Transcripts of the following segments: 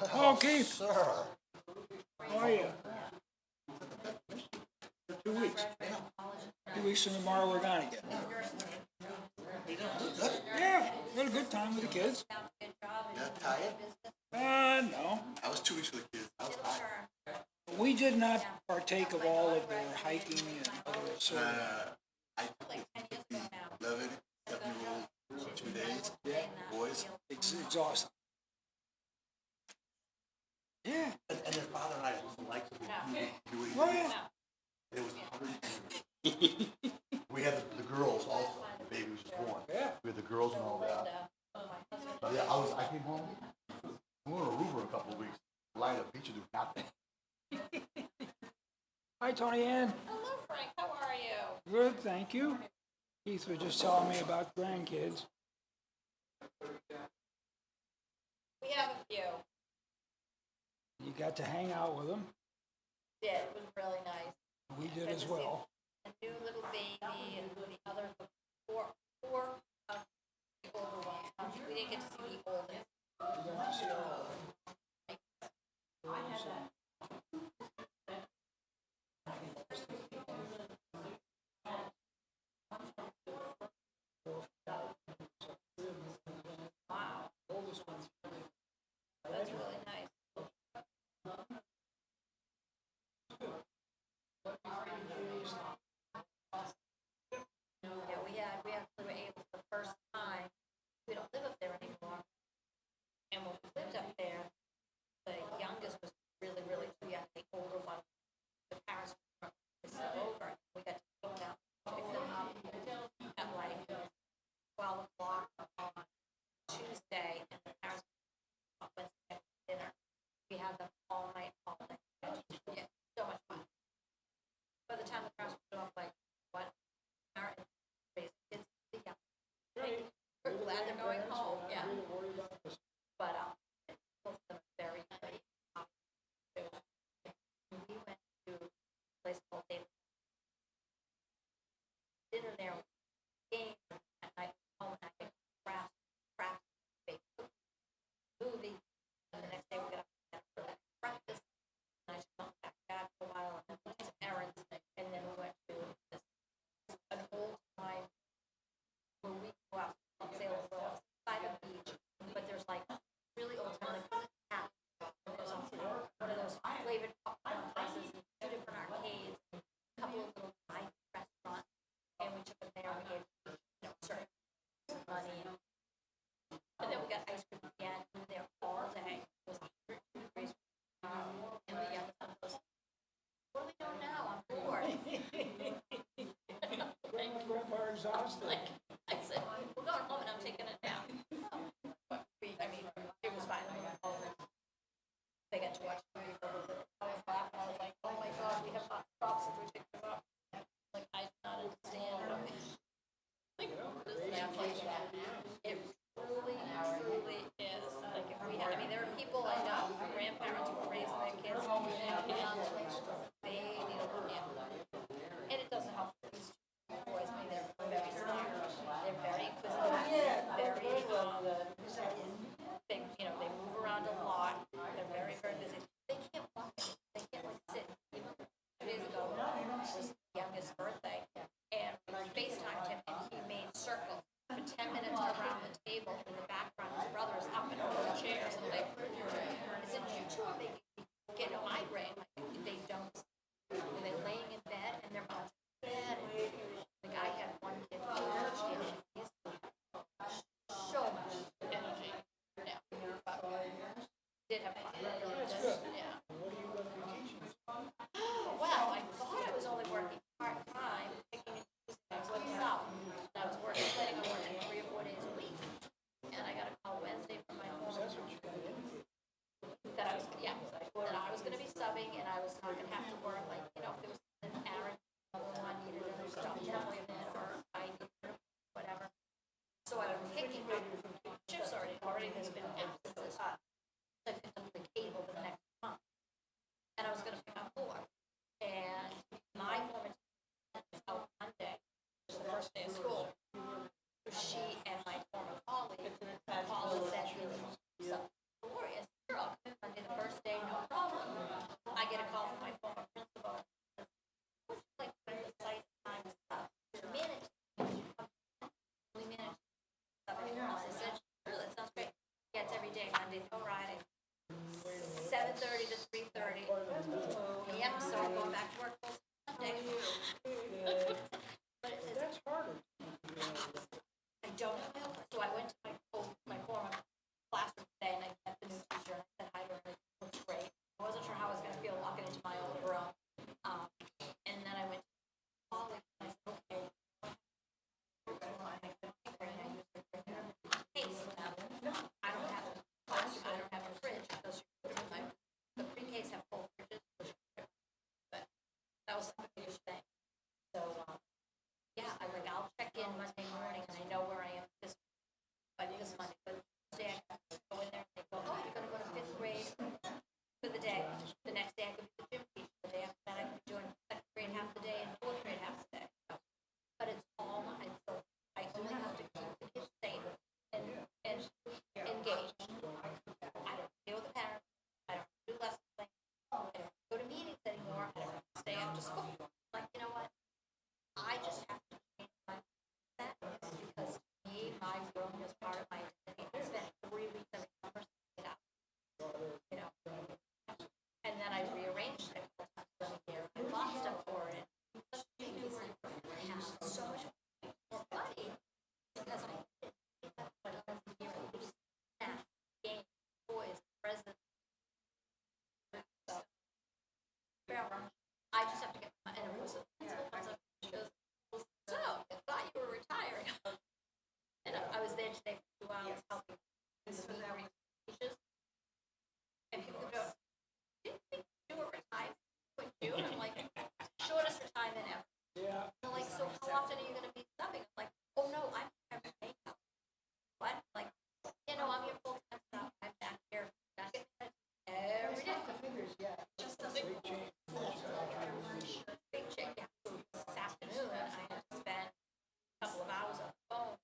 Oh, Keith, Sir. how are you? 2 weeks. 2 weeks from tomorrow, we're gone again. Yeah, we had a good time with the kids. Not tired? No. I was 2 weeks with the kids. I was tired. We did not partake of all of their hiking and other sort of. I took the 11, 7-year-old 2 days. Yeah, Boys. it's exhausting. Yeah. And their father and I liked to do it. Oh, yeah. It was 100. We had the girls also. The baby was just born. Yeah. We had the girls and all that. But yeah, I came home. We were in Aruba a couple of weeks. Lying at the beach and do nothing. Hi, Tony Ann. Hello, Frank. How are you? Good, thank you. Keith was just telling me about grandkids. We have a few. You got to hang out with them. Did. It was really nice. We did as well. A new little baby and the other four the older ones. We didn't get to see the oldest. Wow. That's really nice. Yeah, we actually were able for the first time. We don't live up there anymore. And when we lived up there, the youngest was really, really too young. The older one, the parents were over. We got to go down, pick them up at like 12 o'clock on Tuesday, and the parents were up Wednesday night for dinner. We had them all night, all night. Yeah, so much fun. By the time the parents were off, like, what? Parent raising kids, yeah. We're glad they're going home, yeah. But both of them are very, very happy. We went to a place called David. Dinner there, game at night, home, and I get craft, bake movie. And the next day we got up and had breakfast. And I just went back to dad for a while and then did some errands. And then we went to an old time where we go out on sales side of the beach. But there's like really old time, like cat. And there's also one of those flavored popcorn places, and 2 different arcades, and a couple of little Thai restaurants. And we took them there and we gave certain money. And then we got ice cream again. We were there all day. It was 102 degrees. And the youngest one goes, "What are we doing now? I'm bored." Grandpa exhausted. Like, I said, "We're going home and I'm taking a nap." But it was fine. We went home and they got to watch the movie for a little bit. I was laughing. I was like, "Oh my God, we have hot spots if we pick them up." Like, I did not understand. Like, this nap, it truly is. Like, if we had, there are people I know, grandparents who are raising their kids, and they need a little nap. And it doesn't help these boys. They're very smart. They're very inquisitive. Very, they move around a lot. They're very, very busy. They can't walk. They can't, like, sit. 2 days ago was his youngest birthday, and we FaceTimed him, and he made circles for 10 minutes around the table. In the background, his brother is up in over the chairs, and like, I said, "You two are making me get a migraine." Like, they don't. They're laying in bed, and they're about to bed. And the guy had one kid with energy, and he's so much energy now. But did have fun. Yeah. What are you going to be teaching? Well, I thought I was only working part-time, picking and choosing. I was looking out. I was planning on working 3 or 4 days a week. And I got a call Wednesday from my home That's what you got into. that I was going to be subbing, and I was not going to have to work. Like, if there was an errand, I needed a stop appointment, or I needed whatever. So I was picking up shifts already has been absences. So I picked up the cable for the next month. And I was going to pick up more. And my former teacher was out Monday, which is the first day of school. So she and my former colleague, Paula, said, "So glorious, you're all coming Monday to school. Like, you know what? I just have to change my mindset because to me, my room was part of my identity. I spent 3 weeks every summer setting it up, you know. And then I rearranged it a couple times during the year. I bought stuff for it. Just made me simple. I have so much more money because I did take that money every year and use snacks, games, toys, presents. So, I just have to get my, and it was a principal comes up and she goes, so, I thought you were retiring. And I was there today for 2 hours helping teachers. And people go, didn't think you were retired with you? And I'm like, shortest retirement ever. Yeah. They're like, so how often are you going to be subbing? I'm like, oh no, I'm here every day now. What? Like, you know, I'm here full time now. I'm back here every day. Just a big change. big check. Yeah. This afternoon, I had to spend a couple of hours on the phone.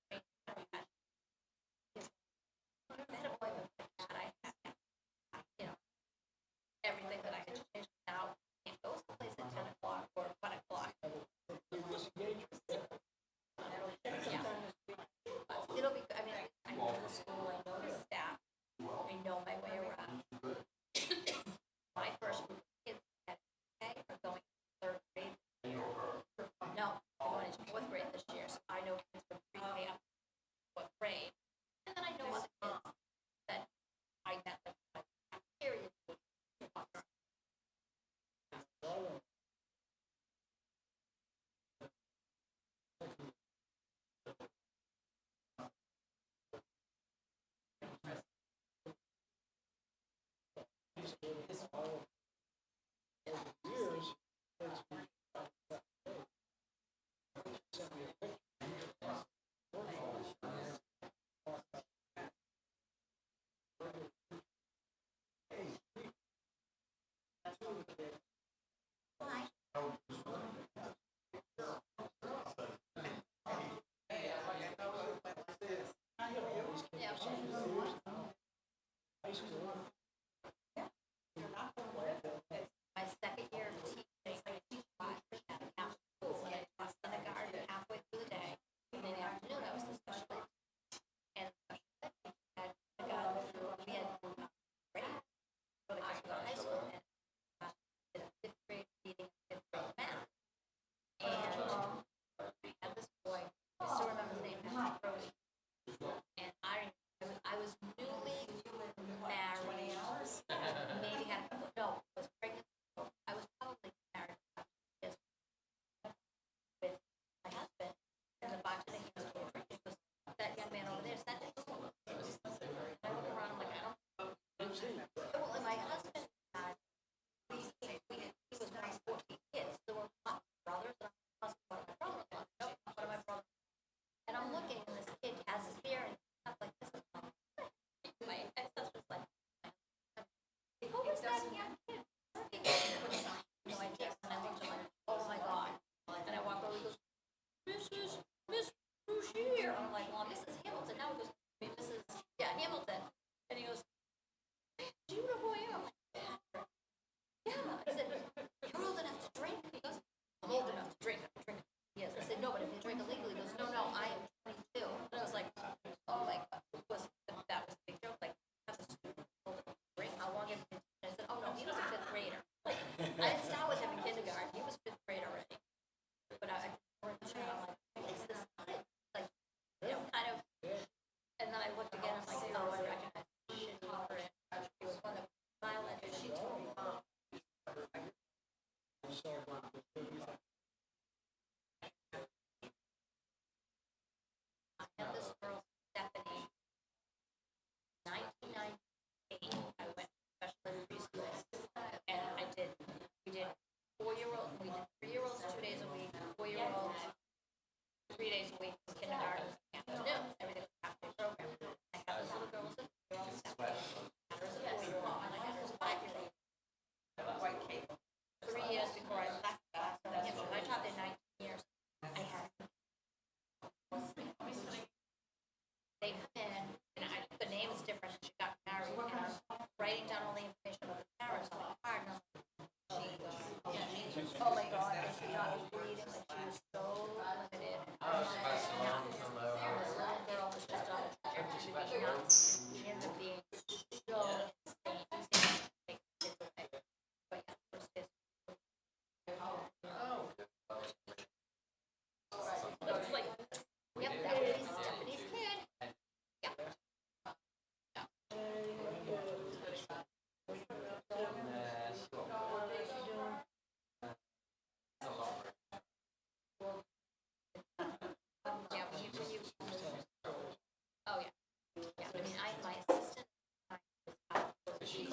That appointment like that, I had, you know, everything that I had to change. Now, can't go someplace at 10 o'clock or 1 o'clock. Previous engagement. Yeah. But it'll be good. I mean, I know the school, I know the staff, I know my way around. My first group of kids at UK are going to 3rd grade this year. No, they're going into 4th grade this year, so I know kids from pre-K up to 4th grade. And then I know other kids that I met them in the cafeteria. Years. High school. My second year of teaching, I teach 5% of half school, and I taught kindergarten halfway through the day. And in the afternoon, I was the special ed. And the special ed teacher had kindergarten through, we had grade, so the kids were in high school, and did a 5th grade reading, 5th grade math. And I had this boy, I still remember his name, Patrick Brody. And I was newly married, maybe had a couple, no, was pregnant. I was probably married about 2 years with my husband, and the bartender he was over, he goes, that young man over there, send it. And I look around, I'm like, I don't. Well, and my husband had, he was one of 14 kids. There were lots of brothers, and I was one of my brother-in-laws. No, one of my brothers. And I'm looking, and this kid has his beer and stuff like this. My ex-husband's like, who was that young kid? No idea. And I looked at him like, oh my God. And I walk over, he goes, Miss Bouchier. I'm like, well, Mrs. Hamilton. Now he goes, Mrs. Yeah, Hamilton. And he goes,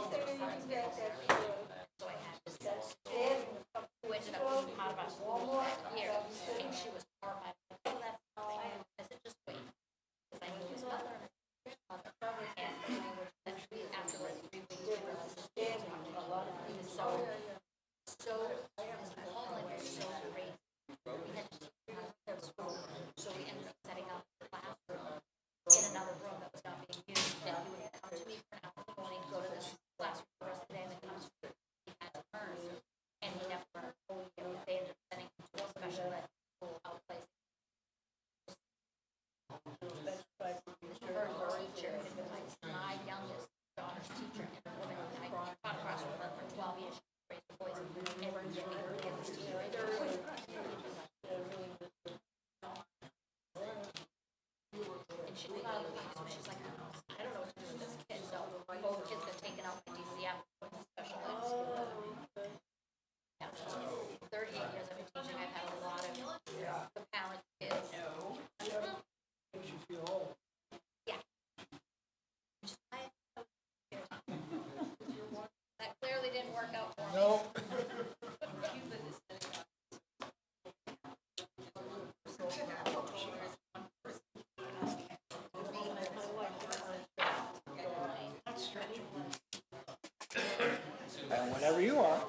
So I had this who ended up being part of our school that year, and she was horrified. Oh, that's nothing. I said, just wait. Because I knew his mother and his mother. And eventually, after like 3 weeks, we realized this kid was talking a lot of he was so his whole life was so great. We had to teach him how to play at school. So we ended up setting up a classroom in another room that was not being used. And he would come to me for an hour in the morning, go to this classroom the rest of the day, and then come to me. He had to learn. And he never learned a whole year. They ended up sending him to a special ed school outplaced. Her teacher had been my youngest daughter's teacher, and the woman I taught across from her for 12 years. She raised the boys and never gave me her kids to raise their boys. And she was out of the so she's like, I don't know what to do with this kid. So both kids got taken out by DCF with special ed school. Yeah. 38 years I've been teaching. I've had a lot of compelling kids. Makes you feel old. That clearly didn't work out for me. No. And whenever you are.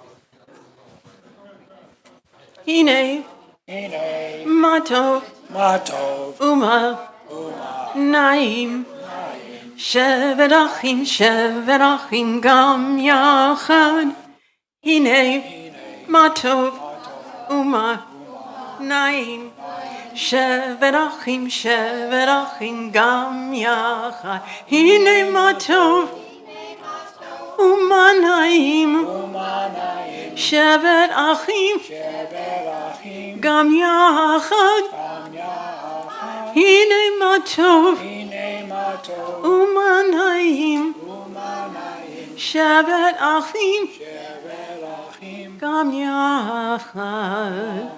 Hine, Hine, Matov, Matov, Uma, Uma, Naim, Naim, Shevet Achim Gam Yachad. Hine, Hine, Matov, Matov, Uma, Naim, Shevet Achim Gam Yachad. Hine, Matov, Uma, Naim, Uma, Naim, Shevet Achim Shabbat Achim, Gam Yachad. Gam Yachad, Hine, Matov, Hine, Matov, Uma, Naim, Uma, Naim, Shabbat Achim Shabbat Achim, Gam Yachad.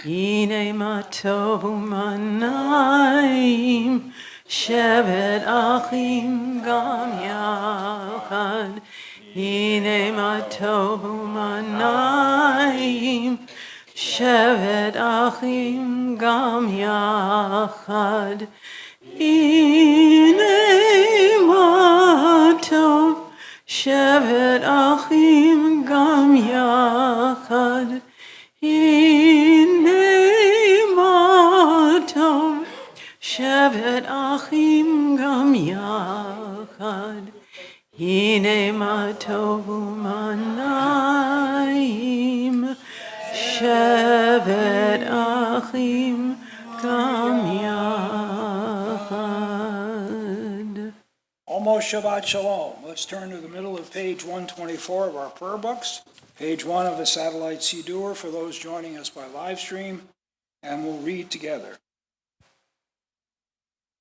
Hine matov u'manayim, Shevet Achim Gam Yachad. Hine matov u'manayim, Shevet Achim Gam Yachad. Hine matov, Shevet Achim Gam Yachad. Hine matov, Shevet Achim Gam Yachad. Hine matov u'manayim, Shevet Achim Gam Yachad. Almost Shabbat Shalom. Let's turn to the middle of page 124 of our prayer books, page 1 of the Satellite Siddur for those joining us by live stream, and we'll read together.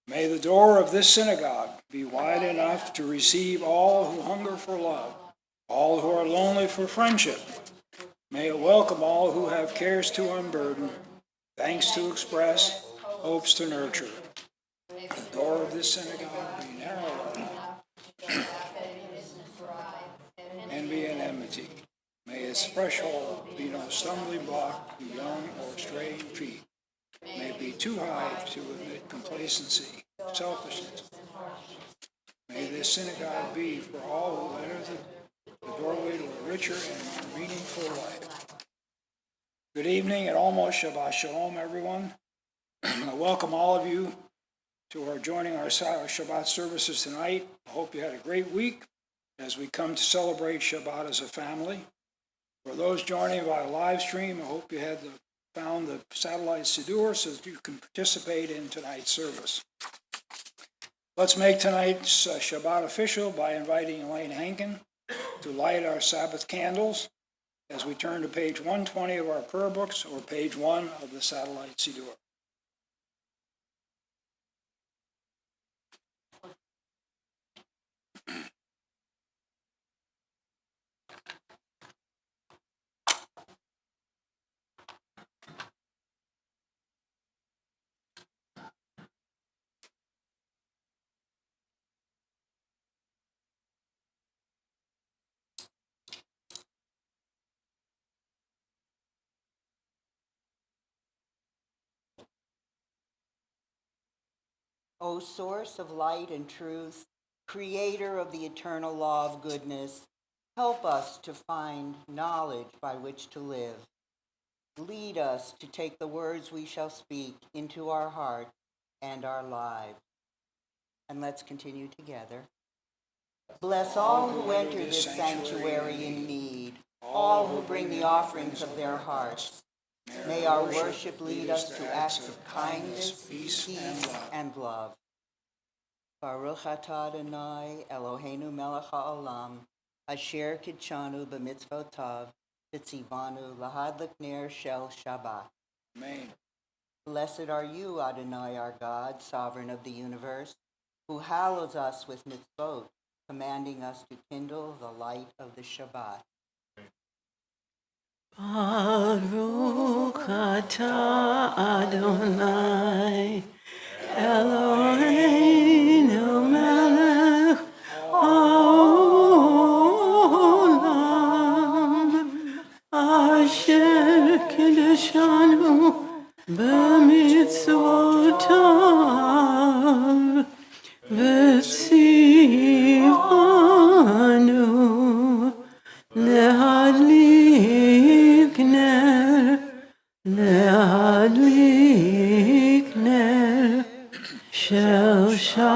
May the door of this synagogue be wide enough to receive all who hunger for love, all who are lonely for friendship. May it welcome all who have cares to unburden, thanks to express, hopes to nurture. The door of this synagogue be narrow enough and be an enmity. May its threshold be no stumbling block to young or straying feet. May it be too high to admit complacency, selfishness. May this synagogue be for all who enter the doorway to a richer and more meaningful life. Good evening and almost Shabbat Shalom, everyone. I welcome all of you to our joining our Shabbat services tonight. I hope you had a great week as we come to celebrate Shabbat as a family. For those joining by live stream, I hope you found the Satellite Siddur so that you can participate in tonight's service. Let's make tonight's Shabbat official by inviting Elaine Hankin to light our Sabbath candles as we turn to page 120 of our prayer books or page 1 of the Satellite Siddur. O source of light and truth, creator of the eternal law of goodness, help us to find knowledge by which to live. Lead us to take the words we shall speak into our hearts and our lives. And let's continue together. Bless all who enter this sanctuary in need, all who bring the offerings of their hearts. May our worship lead us to acts of kindness, peace, and love. Baruch atah Adonai Eloheinu melech haolam, asher kitshanu b'mitzvotav, v'tzivanu lahadlik ner shel Shabbat. Amen. Blessed are you, Adonai, our God, sovereign of the universe, who hallows us with mitzvot, commanding us to kindle the light of the Shabbat. Baruch atah Adonai Eloheinu melech haolam asher kiddushanu b'mitzvotav v'tzivanu להדליק נר של שבת.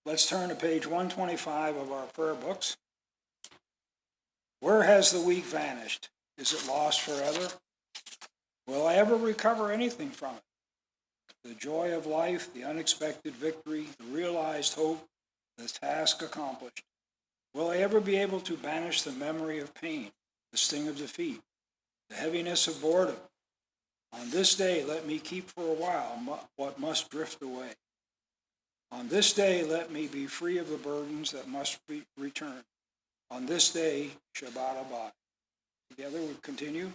Let's turn to page 125 of our prayer books. Where has the week vanished? Is it lost forever? Will I ever recover anything from it? The joy of life, the unexpected victory, the realized hope, the task accomplished. Will I ever be able to banish the memory of pain, the sting of defeat, the heaviness of boredom? On this day, let me keep for a while what must drift away. On this day, let me be free of the burdens that must be returned. On this day, Shabbat Abad. Together we continue.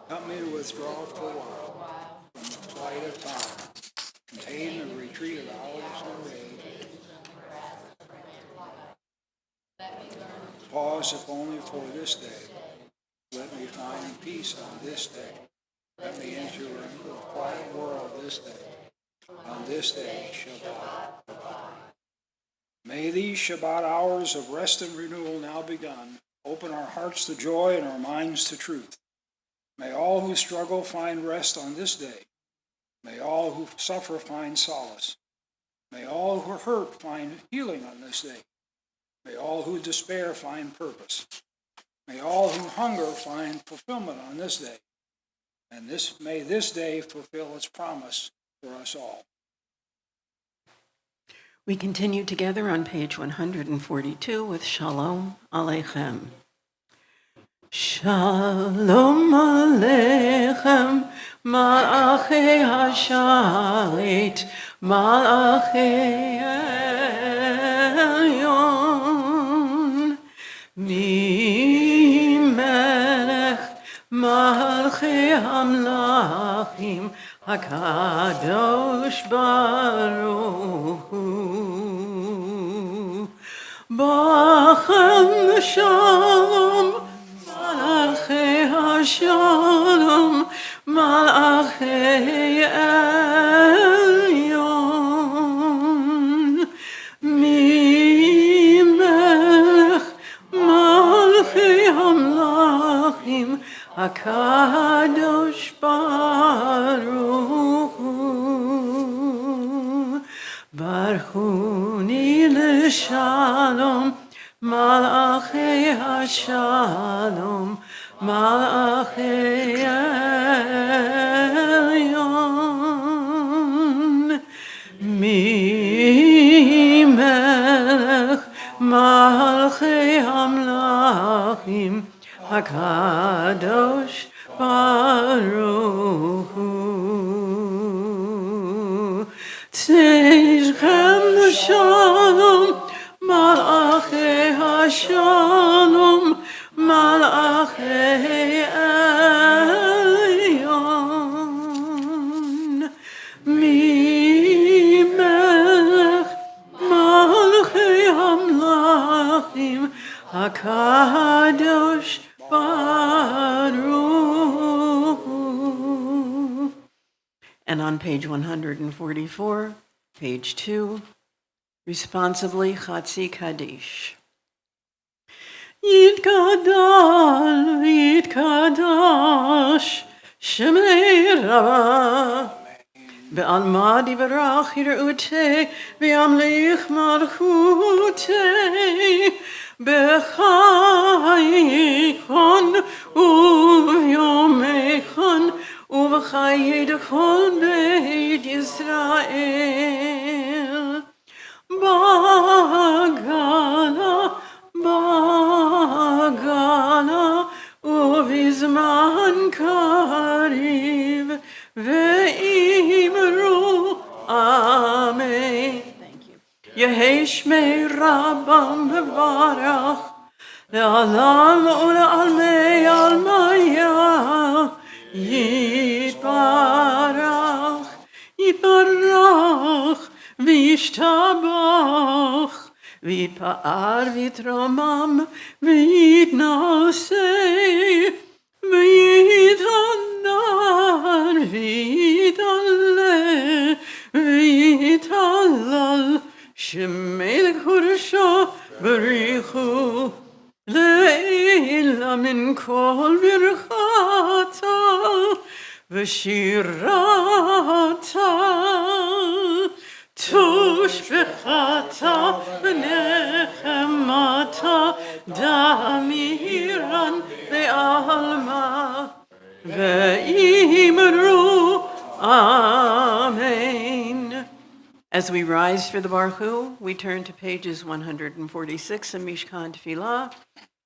Help me to withdraw for a while from the flight of time, contained in the retreat of hours and days. Pause if only for this day. Let me find peace on this day. Let me enter into a quiet world this day. On this day, Shabbat. May these Shabbat hours of rest and renewal now begun open our hearts to joy and our minds to truth. May all who struggle find rest on this day. May all who suffer find solace. May all who hurt find healing on this day. May all who despair find purpose. May all who hunger find fulfillment on this day. And may this day fulfill its promise for us all. We continue together on page 142 with Shalom Aleichem. Shalom Aleichem, Malachei Hashalit, Malachei Elyon, Mimelech Malchei Hamlachim, HaKadosh Baruch Hu. Bachem Shalom, Malachei HaShalom, Malachei Elyon, Mimelech Malchei Hamlachim, HaKadosh Baruch Hu. Barchuni l'shalom, Malachei HaShalom, Malachei Elyon, Mimelech Malchei Hamlachim, HaKadosh Baruch Hu. Tzidchem l'shalom, Malachei HaShalom, Malachei Elyon, Elohim HaKadosh Baruch. And on page 144, page 2, responsibly Chatzi Kaddish. Yitgadal v'yitkadash Shemei Rabbah Be'alma divrach yir'uteh V'yamlich malchuteh B'chayikon u'vyomekon U'v'chayid kol beit Yisrael Bagala ובזמן קריב ואמרו אמן. יהי שמי רבם מברך לעולם ולעלמי עלמיה יתברך יתברך וישתבח ויתפאר ויתרומם ויתנשא ויתהדר ויתעלה ויתהלל שמלך קודשו בריחו לעילה מן כל ברכתה ושירתה תושבחתה ונחמתה דמירן בעלמה ואמרו Amen. As we rise for the Baruch Hu, we turn to pages 146 in Mishkan Tefillah,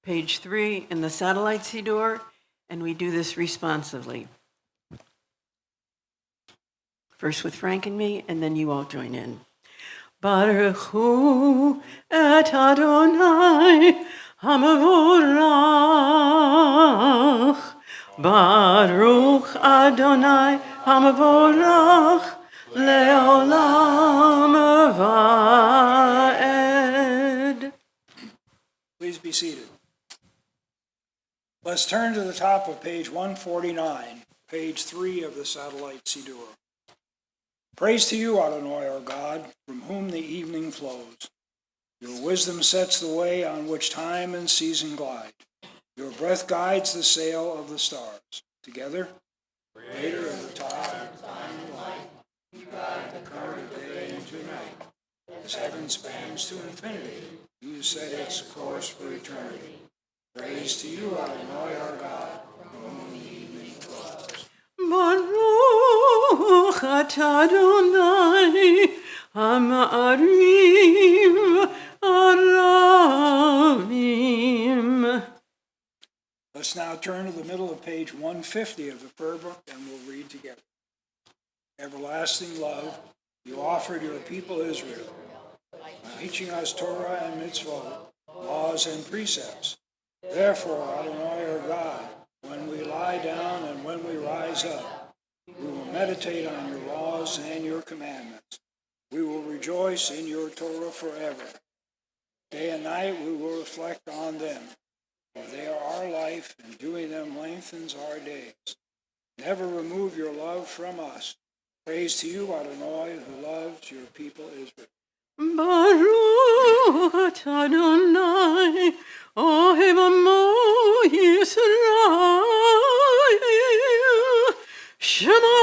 page 3 in the Satellite Siddur, and we do this responsively. First with Frank and me, and then you all join in. Baruch Hu et Adonai HaMavorach. Baruch Adonai HaMavorach Le'olam Va'ed. Please be seated. Let's turn to the top of page 149, page 3 of the Satellite Siddur. Praise to you, Adonai, our God, from whom the evening flows. Your wisdom sets the way on which time and season glide. Your breath guides the sail of the stars. Together, Creator of the tide, time and light, you guide the current of day into night. As heaven spans to infinity, you set its course for eternity. Praise to you, Adonai, our God, from whom the evening flows. Baruch atah Adonai Ha'ma'ariv Aravim. Let's now turn to the middle of page 150 of the prayer book, and we'll read together. Everlasting love, you offered your people Israel, teaching us Torah and mitzvot, laws and precepts. Therefore, Adonai our God, when we lie down and when we rise up, we will meditate on your laws and your commandments. We will rejoice in your Torah forever. Day and night we will reflect on them, for they are our life, and doing them lengthens our days. Never remove your love from us. Praise to you, Adonai, who loves your people Israel. Baruch atah Adonai Ohev Amo Yisrael. Shema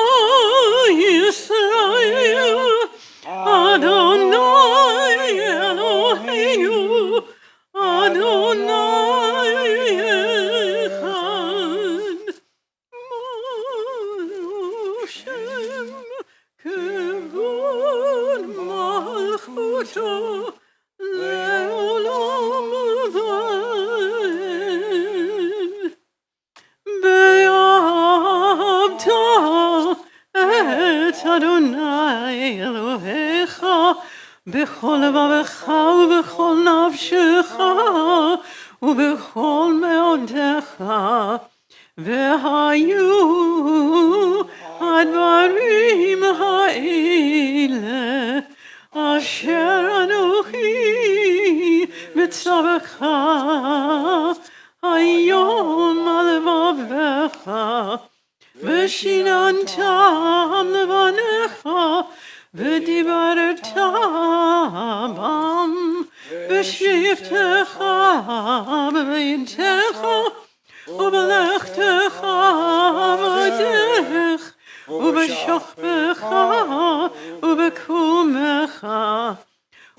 Yisrael Adonai Eloheinu Adonai Echad. Baruch Shem Kevod Malchuto Le'olam Va'ed. Be'ahavta et Adonai Elohecha b'chol levavecha u'b'chol nafshecha u'b'chol me'odecha v'hayu advarim ha'ele asher anochi בצורך היום על לבביך ושיננתם לבניך ודיברת בם בשבתך בביתך ובלכתך בדרך ובשוכבך ובקומך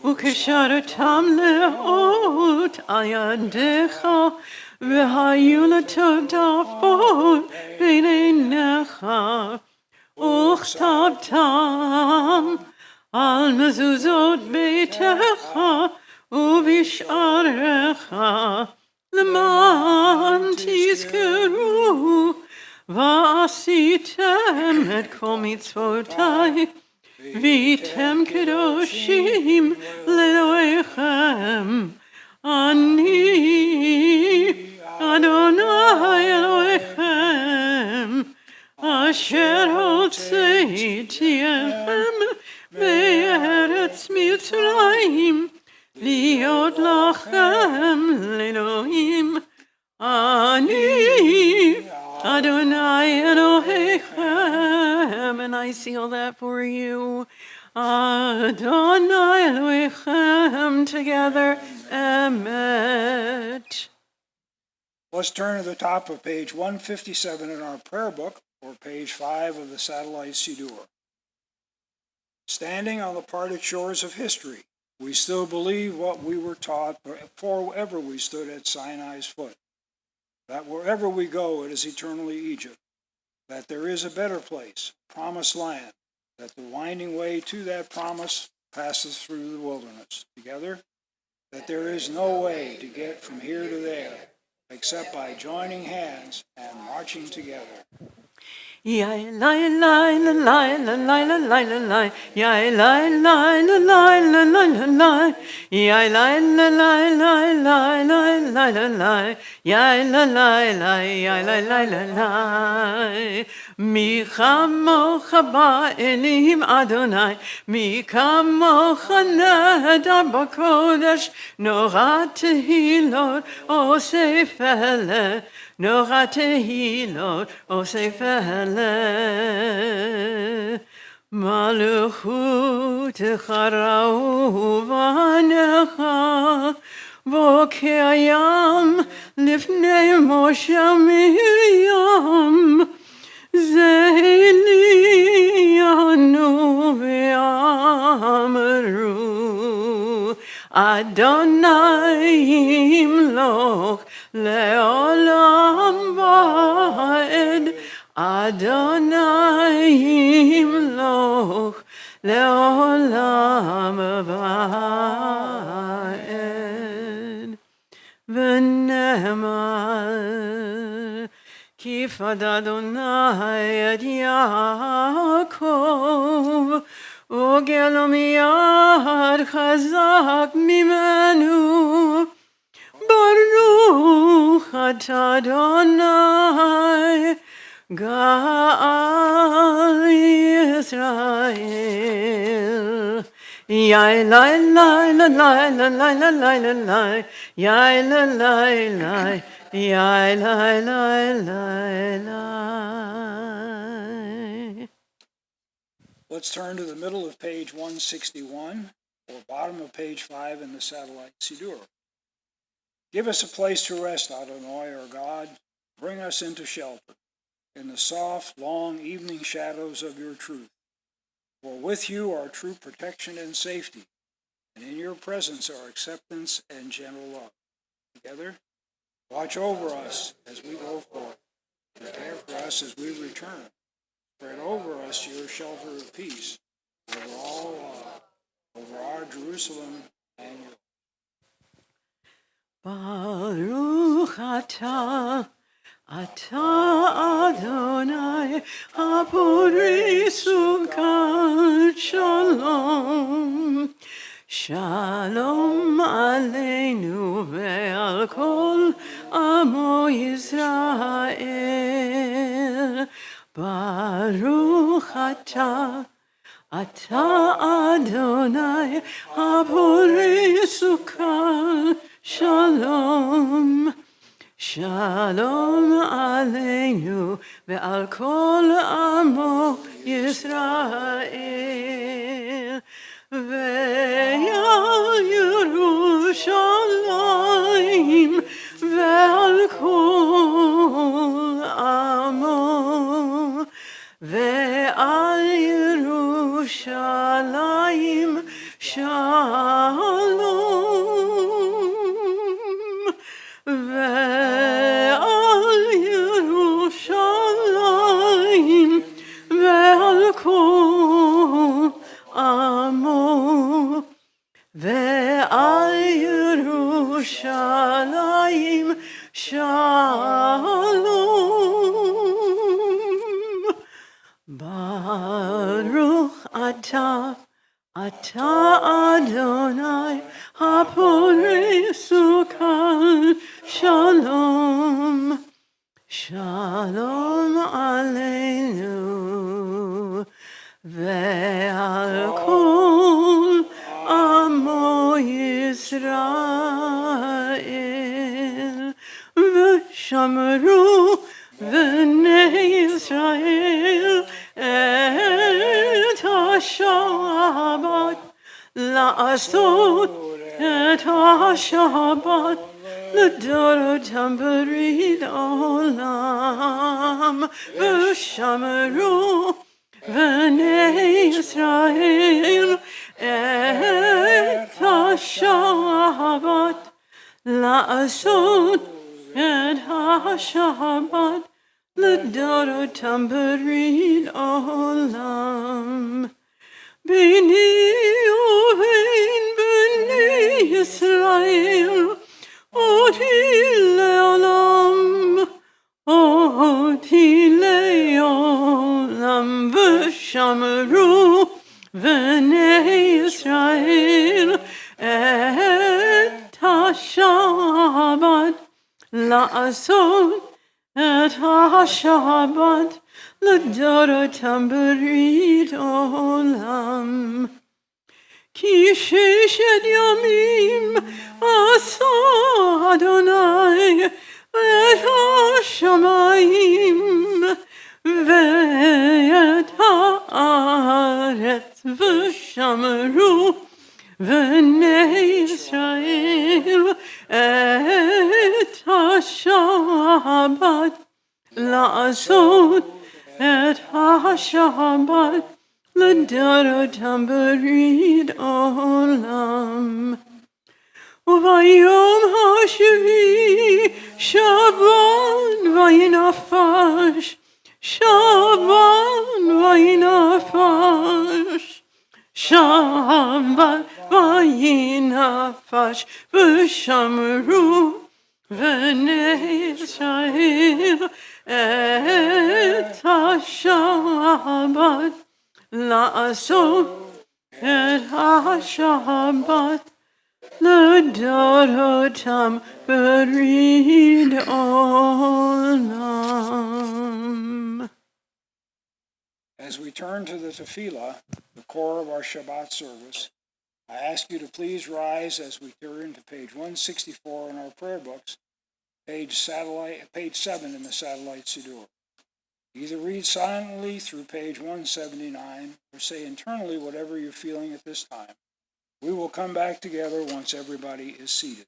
וקשרתם לאות על ידיך והיו לטוטפות בין עיניך וכתבתם על מזוזות ביתך ובשעריך למען תזכרו ועשיתם את כל מצוותיי והייתם קדושים לאלוהיכם אני אדוני אלוהיכם אשר הוצאתיכם מארץ מצרים להיות לכם לאלוהים אני Adonai Elohechem, and I seal that for you. Adonai Elohechem, together, Emet. Let's turn to the top of page 157 in our prayer book, or page 5 of the Satellite Siddur. Standing on the parted shores of history, we still believe what we were taught forever we stood at Sinai's foot. That wherever we go, it is eternally Egypt, that there is a better place, promised land, that the winding way to that promise passes through the wilderness. Together, that there is no way to get from here to there, except by joining hands and marching together. Ya la la la la la la la la la la ya la la la la la la la la ya la la la la la la la la la ya la la la ya la la la la mi chamocha ba'elim Adonai mi kamocha nadar b'kodesh nora tehilot osefele nora tehilot osefele מלכותך ראובנך בוקר ים לפני משה מרים זה עלינו ואמרו אדוני ימלוך לעולם ועד Adonai yimloch leolam va'ed v'nemar kifad Adonai et Yaakov ugelo miyad chazak mimenu baruch atah Adonai Gal Yisrael, Yai lai lai la lai la lai la lai la lai, Yai la lai lai, Yai lai lai lai lai. Let's turn to the middle of page 161, or bottom of page 5 in the Satellite Siddur. Give us a place to rest, Adonai, our God. Bring us into shelter in the soft, long evening shadows of your truth. For with you are true protection and safety, and in your presence are acceptance and gentle love. Together, watch over us as we go forth. Prepare for us as we return. Spread over us your shelter of peace over all over our Jerusalem and Baruch yours. atah Adonai Hapori Sukkot Shalom Shalom Aleinu ve'al kol Amo Yisrael Baruch atah Adonai Hapori Sukkot Shalom. Shalom aleinu ve'al kol amo Yisrael ve'al Yerushalayim ve'al kol amo ve'al Yerushalayim shalom ve'al Yerushalayim ve'al kol amo ve'al Yerushalayim shalom. Baruch atah Adonai haporei sukkah shalom. Shalom aleinu ve'al kol amo Yisrael v'shamru v'nei Yisrael et ha-Shabbat la'asot et ha-Shabbat לדורותם בריד עולם ושמרו בני ישראל את השבת לעשות את השבת לדורותם בריד עולם ביני ובין בני ישראל אותי לעולם, אותי לעולם, ושמרו בני ישראל את השבת, לעשות את השבת לדורותם ברית עולם. כי ששת ימים עשה אדוני את השמיים ואת הארץ ושמרו בני ישראל את השבת לעשות את השבת לדורותם ברית עולם. וביום השביעי שבת וינפש, שבת וינפש, שבת וינפש, ושמרו בני ישראל את השבת לעשות את השבת לדורותם ברית עולם. As we turn to the tefillah, the core of our Shabbat service, I ask you to please rise as we turn to page 164 in our prayer books, page 7 in the Satellite Siddur. Either read silently through page 179 or say internally whatever you're feeling at this time. We will come back together once everybody is seated.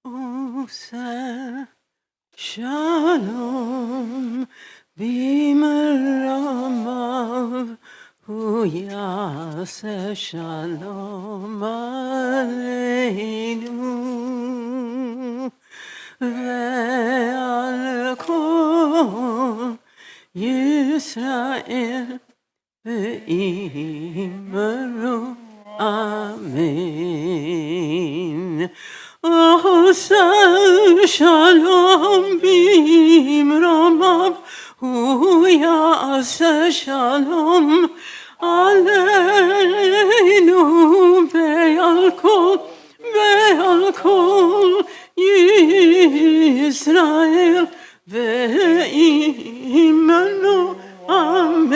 Osa Shalom Bimramav Hu Yaseh Shalom Aleinu Ve'al Kol Yisrael Ve'imru Amen. Osa Shalom Bimramav Hu Yaseh Shalom Aleinu Ve'al kol Yisrael Ve'imanu Amen.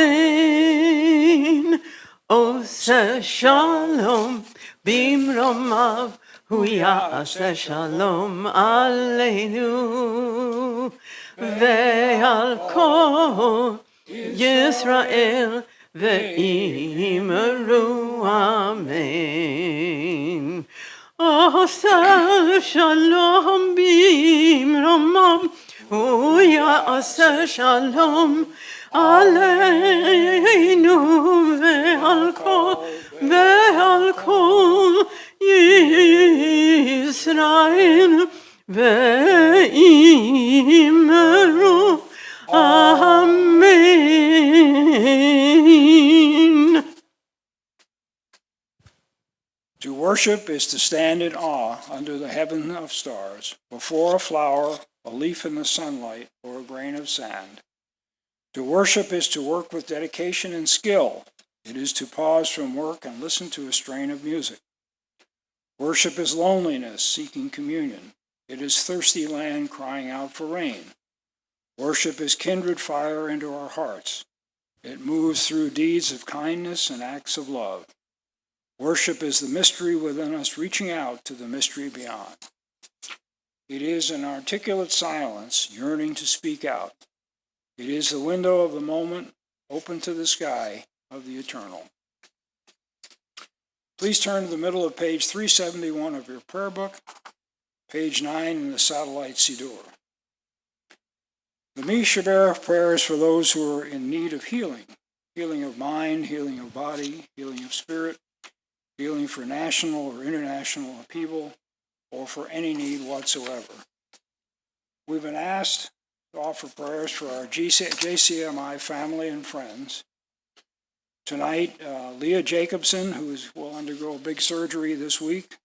Osa Shalom Bimramav Hu Yaseh Shalom Aleinu Ve'al kol Yisrael Ve'imru Amen. Osa Shalom Bimramav Hu Yaseh Shalom Aleinu Ve'al kol Yisrael Ve'imru Amen. To worship is to stand in awe under the heaven of stars, before a flower, a leaf in the sunlight, or a grain of sand. To worship is to work with dedication and skill. It is to pause from work and listen to a strain of music. Worship is loneliness, seeking communion. It is thirsty land crying out for rain. Worship is kindred fire into our hearts. It moves through deeds of kindness and acts of love. Worship is the mystery within us reaching out to the mystery beyond. It is an articulate silence yearning to speak out. It is the window of the moment open to the sky of the eternal. Please turn to the middle of page 371 of your prayer book, page 9 in the Satellite Siddur. The Mi Sheberach prayer is for those who are in need of healing of mind, healing of body, healing of spirit, healing for national or international upheaval, or for any need whatsoever. We've been asked to offer prayers for our JCMI family and friends. Tonight, Leah Jacobson, who will undergo big surgery this week,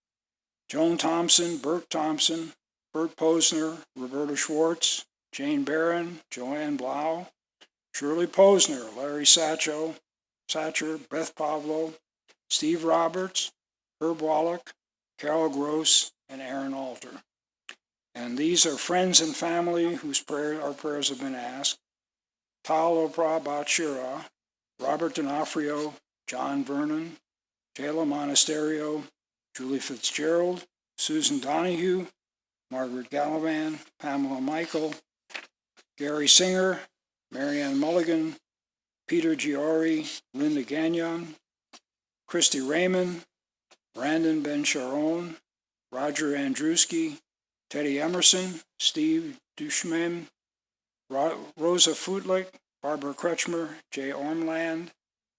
Joan Thompson, Bert Posner, Roberta Schwartz, Jane Barron, Joanne Blau, Shirley Posner, Larry Satcher, Beth Pavlo, Steve Roberts, Herb Wallach, Carol Gross, and Aaron Alter. And these are friends and family whose our prayers have been asked. Tal Oprah Batshira, Robert D'Onofrio, John Vernon, Jayla Monasterio, Julie Fitzgerald, Susan Donahue, Margaret Gallivan, Pamela Michael, Gary Singer, Marianne Mulligan, Peter Giori, Linda Gagnon, Christy Raymond, Brandon Ben Sharon, Roger Andruski, Teddy Emerson, Steve Dushman, Rosa Futlik, Barbara Kretschmer, Jay Ormland,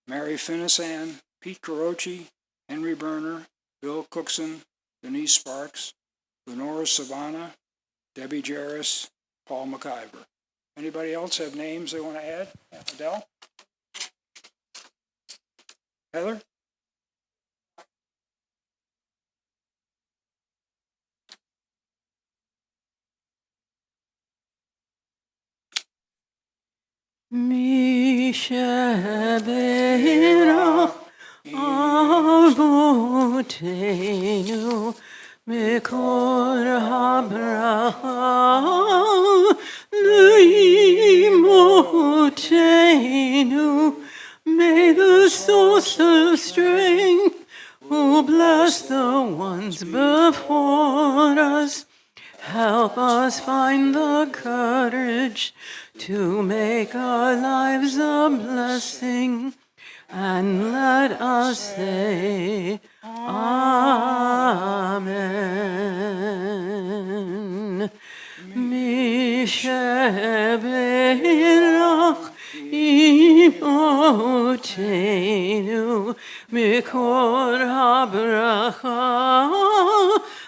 Mary Finnesan, Pete Carochi, Henry Berner, Bill Cookson, Denise Sparks, Lenora Savannah, Debbie Jarris, Paul McIver. Anybody else have names they want to add? Adele? Heather? Mi Sheberach Avotenu Mikor habracha Leimotenu. May the source of strength who bless the ones before us help us find the courage to make our lives a blessing, and let us say Amen. Yisheberach imotenu mikor habracha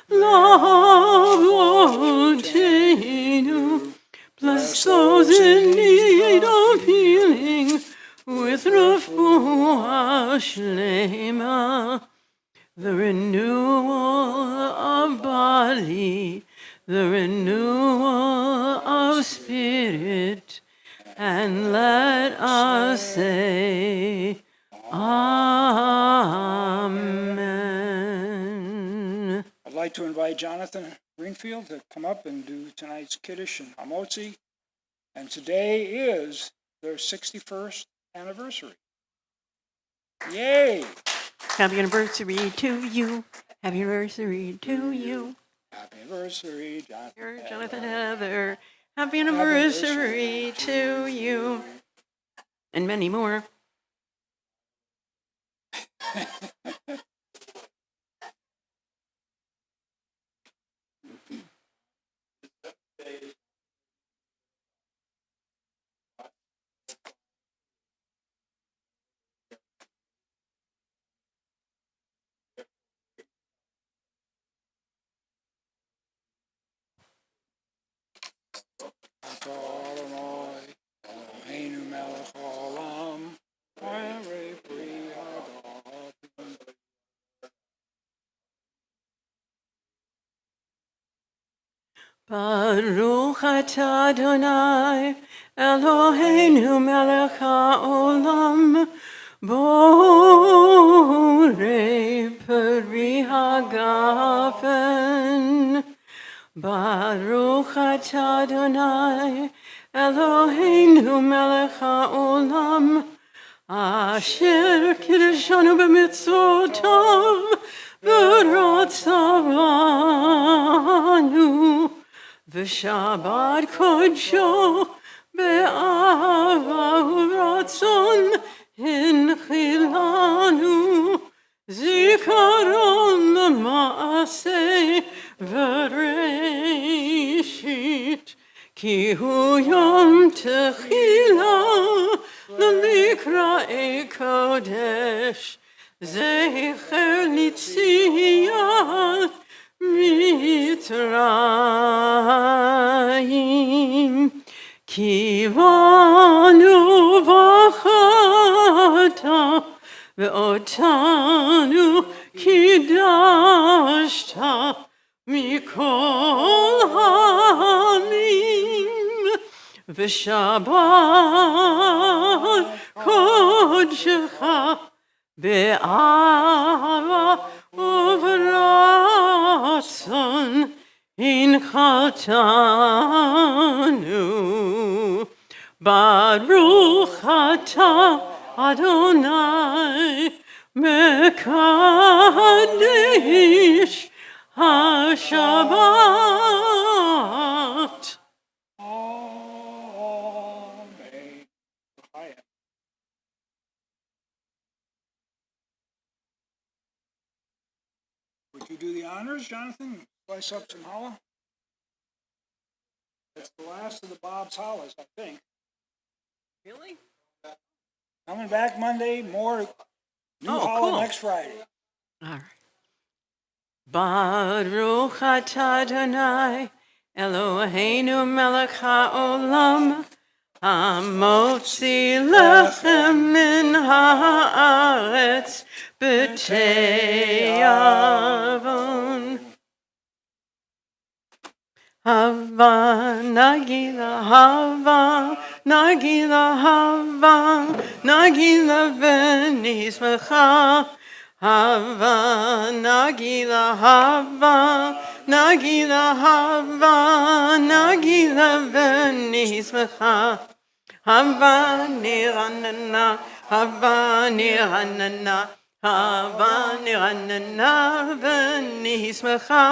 lavotenu. Bless those in need of healing with refuah shlema, the renewal of body, the renewal of spirit, and let us say, Amen. I'd like to invite Jonathan Greenfield to come up and do tonight's Kiddush and Hamotzi. And today is their 61st anniversary. Yay! Happy anniversary to you. Happy anniversary to you. Happy anniversary, Jonathan. Dear Jonathan Heather. Happy anniversary to you. And many more. Eloheinu melech haolam, ha'arei pri hagav. Baruch atah Adonai, Eloheinu melech haolam, borei peri hagafen. Baruch atah Adonai, Eloheinu melech haolam, asher kiddushanu b'mitzvotav v'ratzavanu v'shabbat kodsho be'ava u'ratzon hinchilanu zikaron ma'aseh v'reishit ki hu yom techila l'mikra'e kodesh zecher litziat mitzrayim ki vanu v'chata ve'otanu kidashta mikol ha'amim v'shabbat kodshecha be'ava uvratzon inchaltanu. Baruch atah Adonai mekadesh ha-Shabbat. Amen. Would you do the honors, Jonathan? Slice up some challah? That's the last of the Bob's challahs, I think. Really? Coming back Monday, more new challah cool. next Friday. All right. Baruch atah Adonai, Eloheinu melech haolam, hamotzi lechem min haaretz b'tei avon. Hava nagila, hava nagila, hava nagila v'nismecha. Hava nagila, hava nagila, hava nagila v'nismecha. Hava niranana, hava niranana, hava niranana v'nismecha.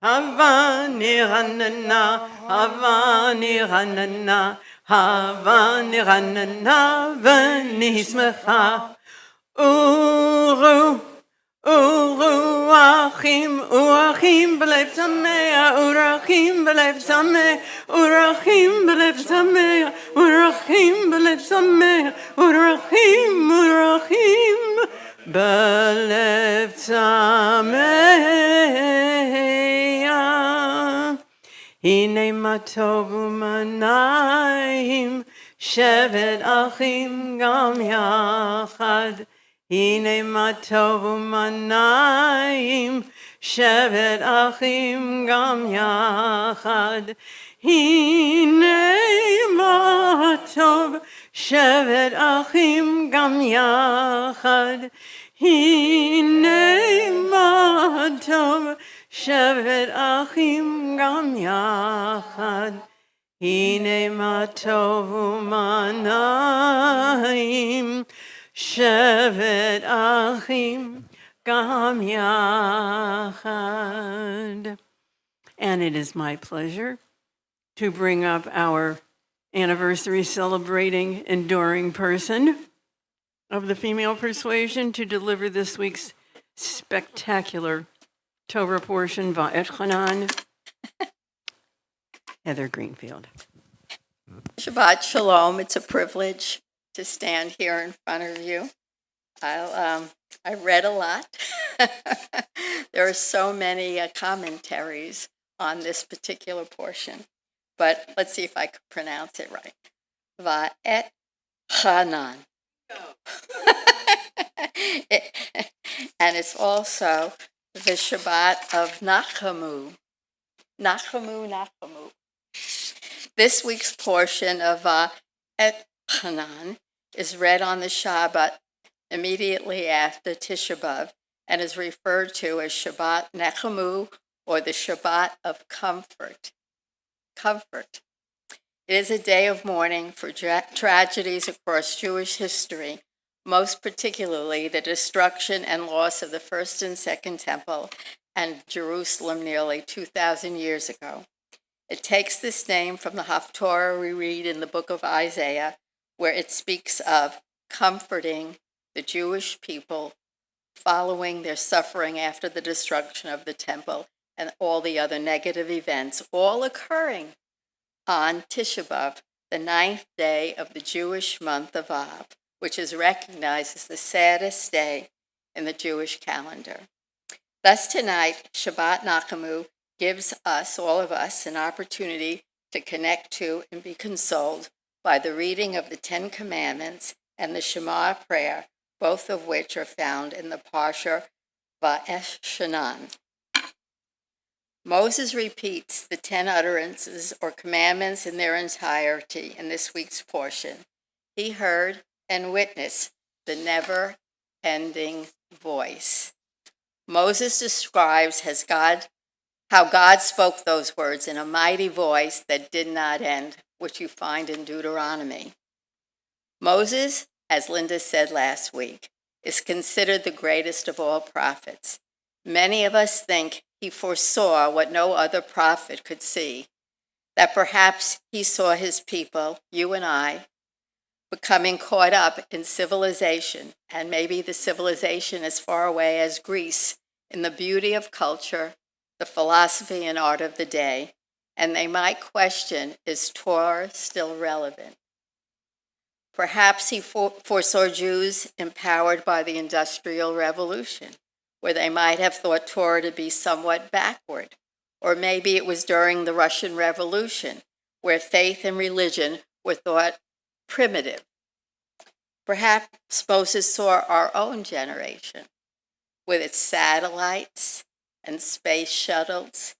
Hava niranana, hava niranana, hava niranana v'nismecha. Uru, Urachim, urachim b'lev sameach, urachim b'lev sameach, urachim b'lev sameach, urachim b'lev sameach, urachim, urachim b'lev sameach. Hine ma tov u'manayim, shevet achim gam yachad. Hine ma tov u'manayim, shevet achim gam yachad. Hine ma tov, shevet achim gam yachad. Hine ma tov, shevet achim gam yachad. Hine ma tov u'manayim, shevet achim gam yachad. And it is my pleasure to bring up our anniversary celebrating enduring person of the female persuasion to deliver this week's spectacular Torah portion, Va'et Hanan, Heather Greenfield. Shabbat Shalom. It's a privilege to stand here in front of you. I read a lot. There are so many commentaries on this particular portion, but let's see if I can pronounce it right. Va'et Hanan. And it's also the Shabbat of Nachamu. Nachamu. This week's portion of Va'et Hanan is read on the Shabbat immediately after Tisha B'Av and is referred to as Shabbat Nachamu, or the Shabbat of Comfort. Comfort. It is a day of mourning for tragedies across Jewish history, most particularly the destruction and loss of the First and Second Temple and Jerusalem nearly 2,000 years ago. It takes this name from the Haftorah we read in the book of Isaiah, where it speaks of comforting the Jewish people following their suffering after the destruction of the temple and all the other negative events, all occurring on Tisha B'Av, the 9th day of the Jewish month of Av, which is recognized as the saddest day in the Jewish calendar. Thus tonight, Shabbat Nachamu gives us, all of us, an opportunity to connect to and be consoled by the reading of the Ten Commandments and the Shema prayer, both of which are found in the Parsha Va'et Hanan. Moses repeats the 10 utterances or commandments in their entirety in this week's portion. He heard and witnessed the never-ending voice. Moses describes how God spoke those words in a mighty voice that did not end, which you find in Deuteronomy. Moses, as Linda said last week, is considered the greatest of all prophets. Many of us think he foresaw what no other prophet could see, that perhaps he saw his people, you and I, becoming caught up in civilization, and maybe the civilization as far away as Greece, in the beauty of culture, the philosophy and art of the day, and they might question, is Torah still relevant? Perhaps he foresaw Jews empowered by the Industrial Revolution, where they might have thought Torah to be somewhat backward. Or maybe it was during the Russian Revolution, where faith and religion were thought primitive. Perhaps Moses saw our own generation, with its satellites and space shuttles,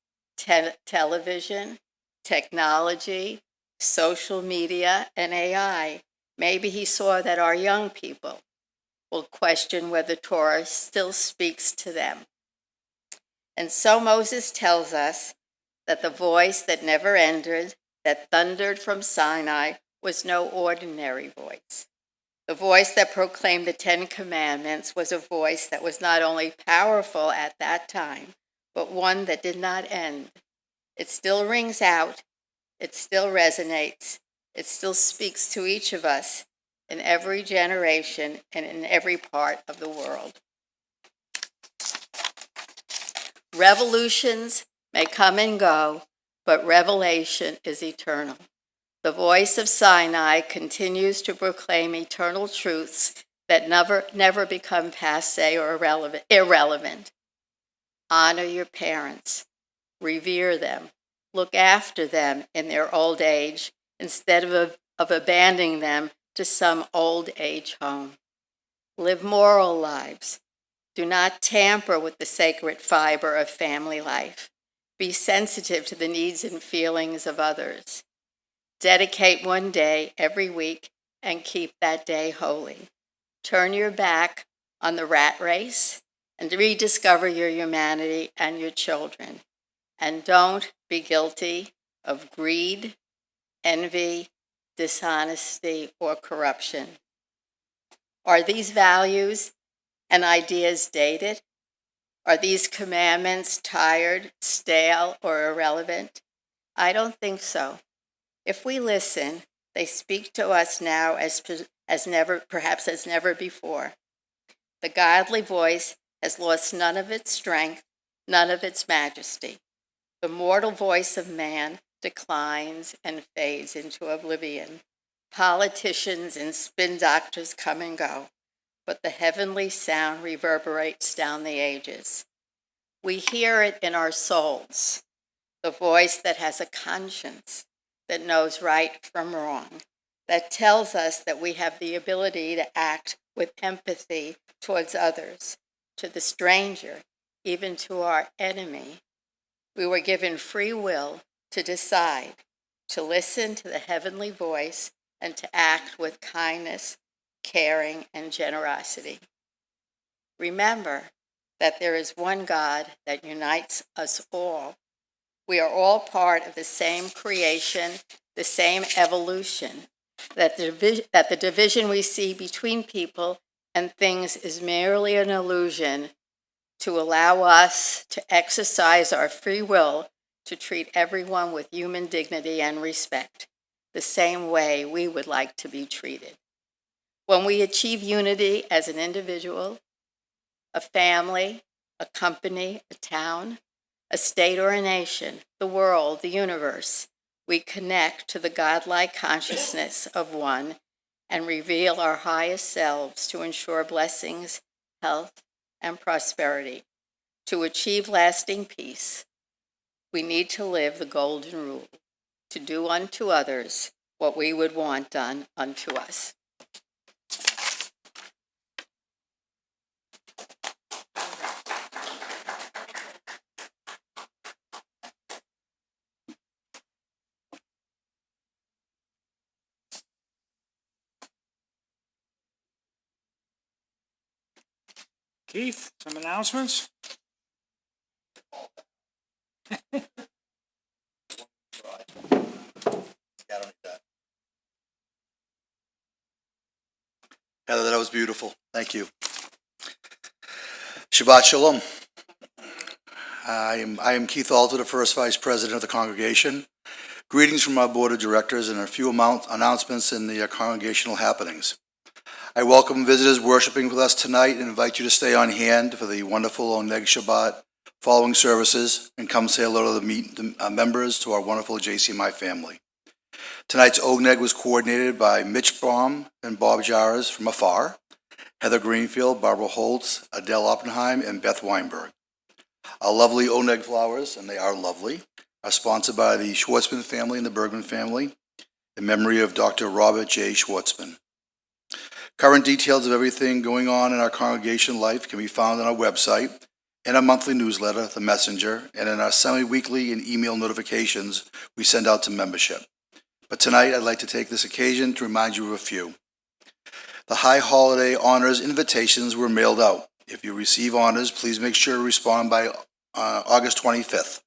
television, technology, social media, and AI. Maybe he saw that our young people will question whether Torah still speaks to them. And so Moses tells us that the voice that never ended, that thundered from Sinai, was no ordinary voice. The voice that proclaimed the 10 Commandments was a voice that was not only powerful at that time, but one that did not end. It still rings out, it still resonates, it still speaks to each of us in every generation and in every part of the world. Revolutions may come and go, but revelation is eternal. The voice of Sinai continues to proclaim eternal truths that never become passé or irrelevant. Honor your parents. Revere them. Look after them in their old age instead of abandoning them to some old age home. Live moral lives. Do not tamper with the sacred fiber of family life. Be sensitive to the needs and feelings of others. Dedicate one day every week and keep that day holy. Turn your back on the rat race and rediscover your humanity and your children. And don't be guilty of greed, envy, dishonesty, or corruption. Are these values and ideas dated? Are these commandments tired, stale, or irrelevant? I don't think so. If we listen, they speak to us now perhaps as never before. The godly voice has lost none of its strength, none of its majesty. The mortal voice of man declines and fades into oblivion. Politicians and spin doctors come and go, but the heavenly sound reverberates down the ages. We hear it in our souls, the voice that has a conscience, that knows right from wrong, that tells us that we have the ability to act with empathy towards others, to the stranger, even to our enemy. We were given free will to decide, to listen to the heavenly voice, and to act with kindness, caring, and generosity. Remember that there is one God that unites us all. We are all part of the same creation, the same evolution, that the division we see between people and things is merely an illusion to allow us to exercise our free will to treat everyone with human dignity and respect, the same way we would like to be treated. When we achieve unity as an individual, a family, a company, a town, a state or a nation, the world, the universe, we connect to the godlike consciousness of one and reveal our highest selves to ensure blessings, health, and prosperity. To achieve lasting peace, we need to live the golden rule, to do unto others what we would want done unto us. Keith, some announcements? Heather, that was beautiful. Thank you. Shabbat Shalom. I am Keith Alter, the first Vice President of the congregation. Greetings from our Board of Directors and a few announcements in the congregational happenings. I welcome visitors worshiping with us tonight and invite you to stay on hand for the wonderful Oneg Shabbat following services and come say hello to the members to our wonderful JCMI family. Tonight's Oneg was coordinated by Mitch Baum and Bob Jarras from afar, Heather Greenfield, Barbara Holtz, Adele Oppenheim, and Beth Weinberg. Our lovely Oneg flowers, and they are lovely, are sponsored by the Schwartzman family and the Bergman family in memory of Dr. Robert J. Schwartzman. Current details of everything going on in our congregation life can be found on our website, in our monthly newsletter, The Messenger, and in our semi-weekly and email notifications we send out to membership. But tonight, I'd like to take this occasion to remind you of a few. The High Holiday Honors invitations were mailed out. If you receive honors, please make sure to respond by August 25th.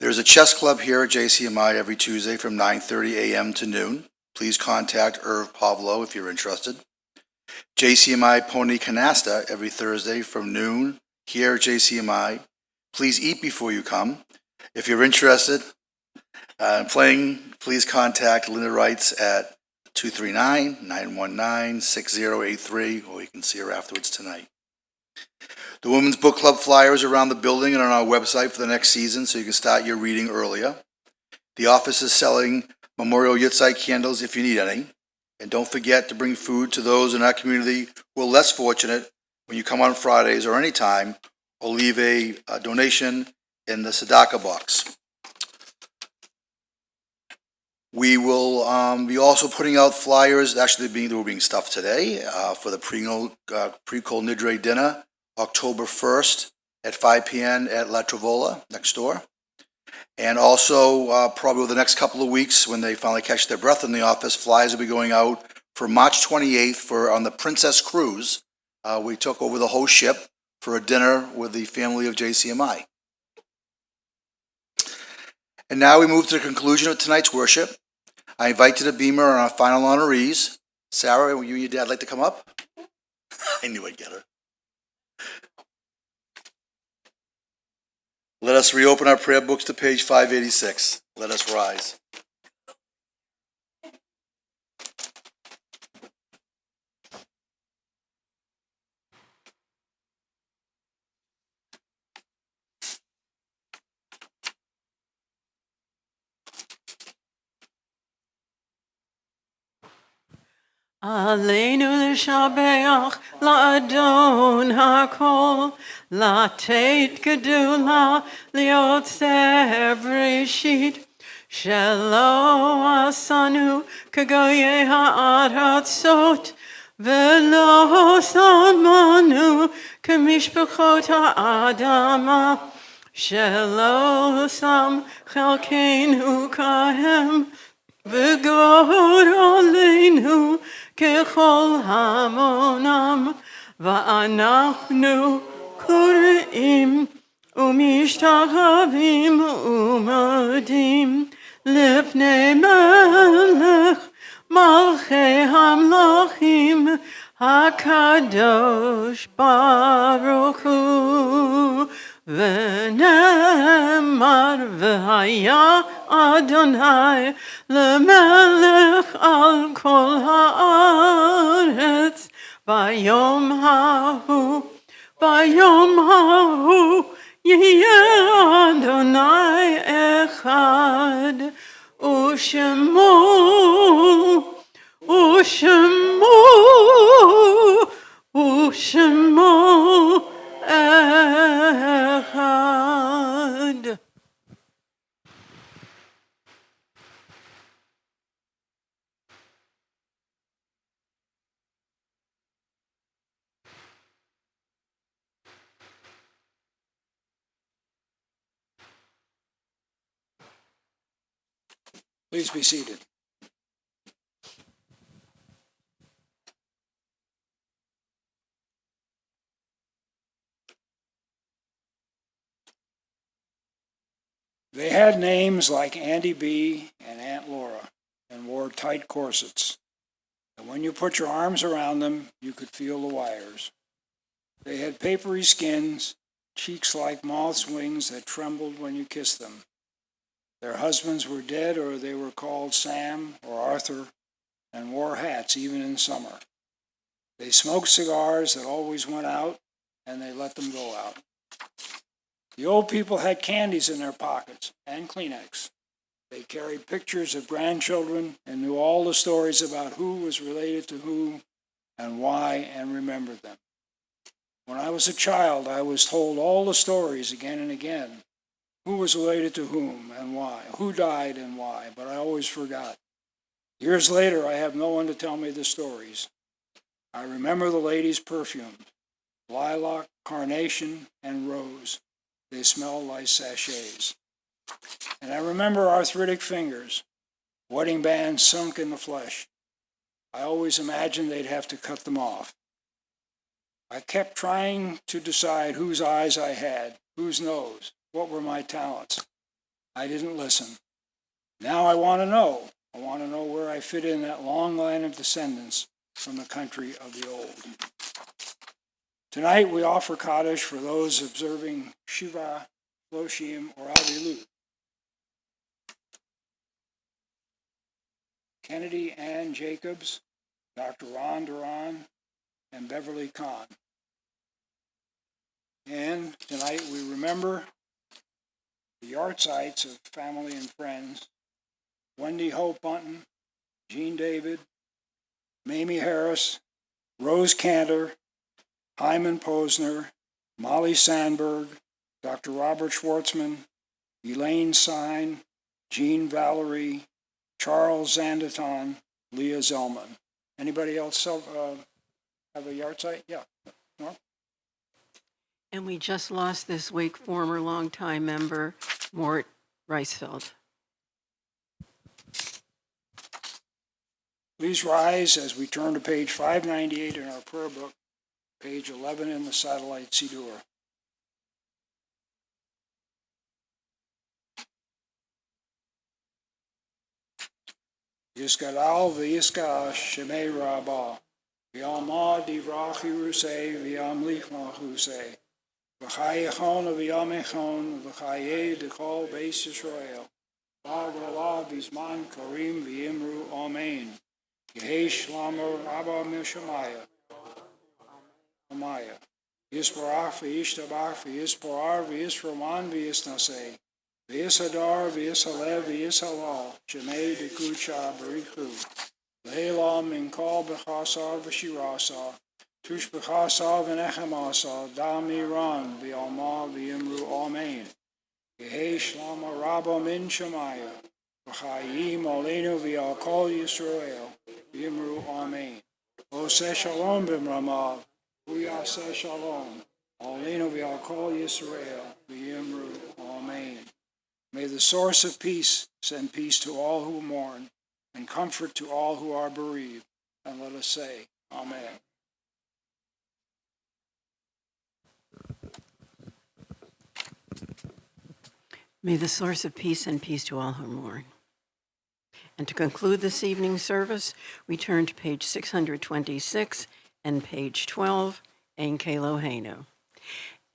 There's a chess club here at JCMI every Tuesday from 9:30 a.m. to noon. Please contact Irv Pavlo if you're interested. JCMI Pony Canasta every Thursday from noon here at JCMI. Please eat before you come. If you're interested in playing, please contact Linda Wrights at 239-919-6083, or you can see her afterwards tonight. The Women's Book Club flyers are around the building and on our website for the next season, so you can start your reading earlier. The office is selling Memorial Yitzhak candles if you need any. And don't forget to bring food to those in our community who are less fortunate when you come on Fridays or any time, or leave a donation in the tzedakah box. We will be also putting out flyers, actually they were being stuffed today, for the pre-Kol Nidre dinner, October 1st at 5 p.m. at La Trovola next door. And also, probably over the next couple of weeks, when they finally catch their breath in the office, flyers will be going out for March 28th on the Princess Cruise. We took over the whole ship for a dinner with the family of JCMI. And now we move to the conclusion of tonight's worship. I invite you to Beamer on our final honorees. Sarah, would you and your dad like to come up? I knew I'd get her. Let us reopen our prayer books to page 586. Let us rise. Aleinu l'shabeach la'adon ha'kol, la'tet gedula liotzer breshit, shelo asanu kagoye ha'aratzot, velo samanu kamishpachot ha'adama, shelo sam chalkeinu kahem, v'gor aleinu ככל המונם, ואנחנו קוראים ומשתחווים ומודים לפני מלך מלכי המלכים הקדוש ברוך הוא. ונאמר והיה אדוני למלך על כל הארץ ביום ההוא יהיה אדוני אחד ושמו אחד. Please be seated. They had names like Auntie B and Aunt Laura and wore tight corsets. And when you put your arms around them, you could feel the wires. They had papery skins, cheeks like moth's wings that trembled when you kissed them. Their husbands were dead, or they were called Sam or Arthur, and wore hats even in summer. They smoked cigars that always went out, and they let them go out. The old people had candies in their pockets and Kleenex. They carried pictures of grandchildren and knew all the stories about who was related to who and why, and remembered them. When I was a child, I was told all the stories again and again. Who was related to whom and why, who died and why, but I always forgot. Years later, I have no one to tell me the stories. I remember the ladies' perfumes, lilac, carnation, and rose. They smelled like sachets. And I remember arthritic fingers, wedding bands sunk in the flesh. I always imagined they'd have to cut them off. I kept trying to decide whose eyes I had, whose nose, what were my talents. I didn't listen. Now I want to know. I want to know where I fit in that long line of descendants from the country of the old. Tonight we offer Kaddish for those observing Shiva, Loshim, or Avilut. Kennedy Ann Jacobs, Dr. Ron Duran, and Beverly Kahn. And tonight we remember the yard sites of family and friends: Wendy Hope Bunton, Jean David, Mamie Harris, Rose Cantor, Hyman Posner, Molly Sandberg, Dr. Robert Schwartzman, Elaine Sine, Jean Valerie, Charles Zandaton, Leah Zellman. Anybody else have a yard site? Yeah. No? And we just lost this week former longtime member Mort Reisfeld. Please rise as we turn to page 598 in our prayer book, page 11 in the satellite Siddur. Yisgadal v'yiska shemei rabah, v'yalma divrach yirusei v'yamlich malchusei, v'chayechon v'yamechon v'chaye dekol beis Yisrael, v'agala b'zman karim v'yimru amen. Yehi shlama rabba mishamaya. Amaya. Yisparach v'yishtabach v'yisporar v'yisroman v'yisnasei. V'yishadar v'yishalev v'yishalal. Shemei dekucha barichu. Le'elam min kol b'chasa v'shirasa. Tush b'chasa v'nechamasa. Dami ran v'yalma v'yimru amen. Yehi shlama rabba min shamaya. V'chayim oleinu v'yal kol Yisrael. V'yimru amen. Oseh shalom b'mramav. V'yaseh shalom. Oleinu v'yal kol Yisrael. V'yimru amen. May the source of peace send peace to all who mourn and comfort to all who are bereaved. And let us say, Amen. May the source of peace and peace to all who mourn. And to conclude this evening's service, we turn to page 626 and page 12, Ein Keloheinu.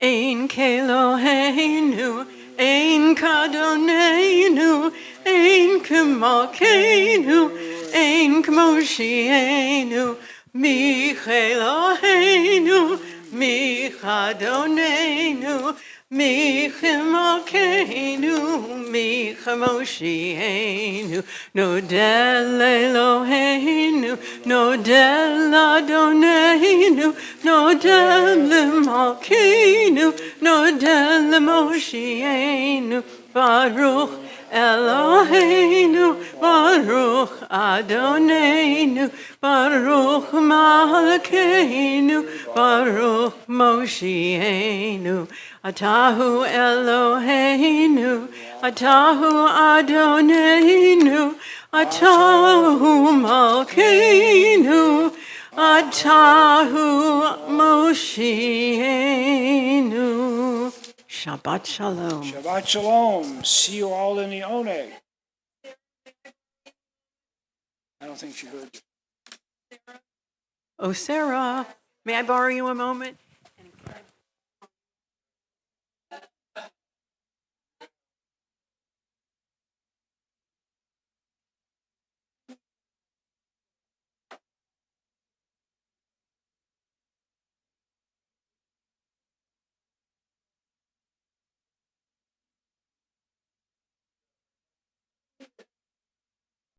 Ein Keloheinu, Ein Kadonenu, Ein K'malkeinu, Ein K'moshienu, Micheloheinu, Michadonenu, Michemalkeinu, Michemoshienu, Nodel Eloheinu, Nodel Adonenu, Nodel Malkeinu, Nodel Moshienu, Baruch Eloheinu, Baruch Adonenu, Baruch Malkeinu, Baruch Moshienu, Atahu Eloheinu, Atahu Adonenu, Atahu Malkeinu, Atahu Moshienu. Shabbat Shalom. Shabbat Shalom. See you all in the Oneg. I don't think she heard you. Oh, Sarah, may I borrow you a moment?